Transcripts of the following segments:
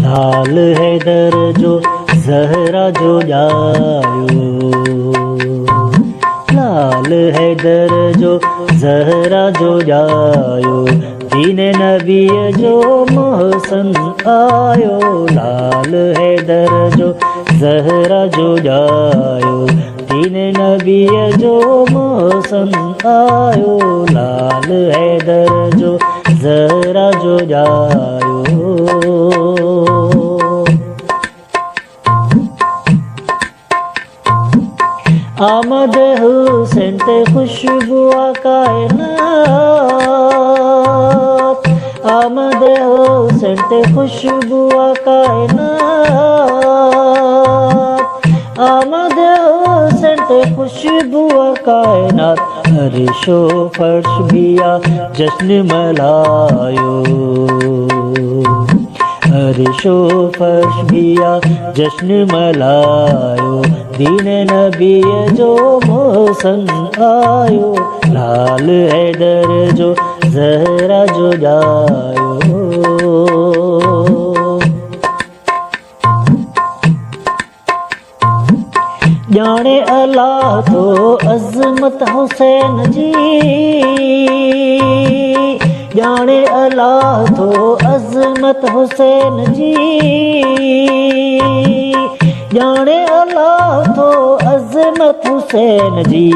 लाल हैदर जो ज़हरा जो जायो, लाल हैदर जो ज़हरा जो जायो, दीन नबी जो मोहसन आयो। लाल हैदर जो ज़हरा जो जायो, दीन नबी जो मोहसन आयो। लाल हैदर जो ज़हरा जो जायो। आमद हुसैन ते खुशबू कायनात, आमद हुसैन ते खुशबू कायनात, आमद हुसैन ते खुशबू कायनात। अर्शो फर्श बिया जश्न मलायो, अर्शो फर्श बिया जश्न मलायो, दीन नबी जो मोहसन आयो। लाल हैदर जो ज़हरा जो जायो। जाने अल्लाह तो अज़मत हुसैन जी, जाने अल्लाह तो अज़मत हुसैन जी, जाने अल्लाह तो अज़मत हुसैन जी।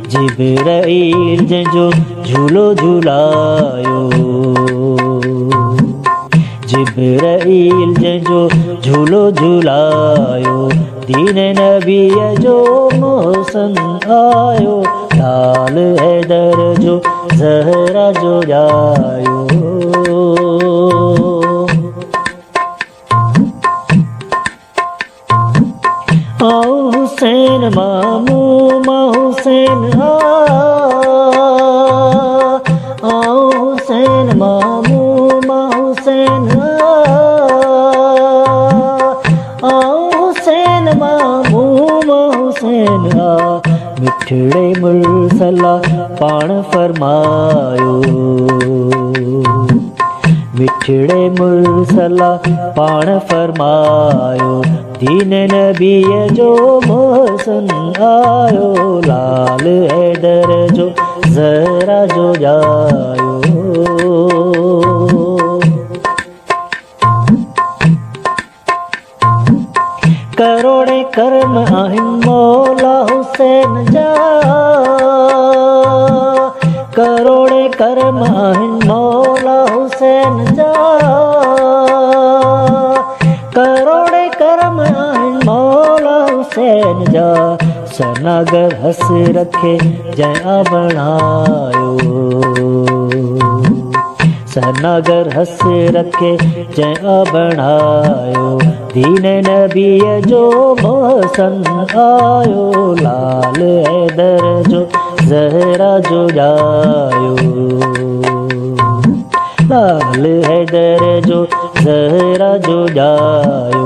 जिब्राइल जो झूलो झूलायो, जिब्राइल जो झूलो झूलायो, दीन नबी जो मोहसन आयो। लाल हैदर जो ज़हरा जो जायो। आओ हुसैन मामूमा हुसैन आओ हुसैन मामूमा हुसैन आओ हुसैन मामूमा हुसैन मिठड़े मुरसला पाण फरमायो, मिठड़े मुरसला पाण फरमायो, दीन नबी जो मोहसन आयो। लाल हैदर जो ज़हरा जो जायो। करोड़े कर्म आहिन मौला हुसैन जा, करोड़े कर्म आहिन मौला हुसैन जा, करोड़े कर्म आहिन मौला हुसैन जा। सनागर हस रखे जया बणायो, सनागर हस रखे जया बणायो, दीन नबी जो मोहसन आयो। लाल हैदर जो ज़हरा जो जायो, लाल हैदर जो ज़हरा जो जायो,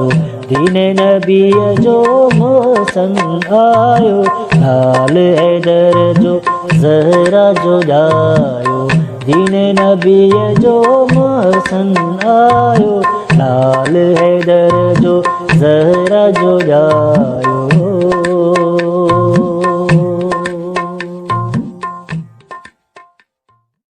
दीन नबी जो मोहसन आयो। लाल हैदर जो ज़हरा जो जायो, दीन नबी जो मोहसन आयो। लाल हैदर जो ज़हरा जो जायो।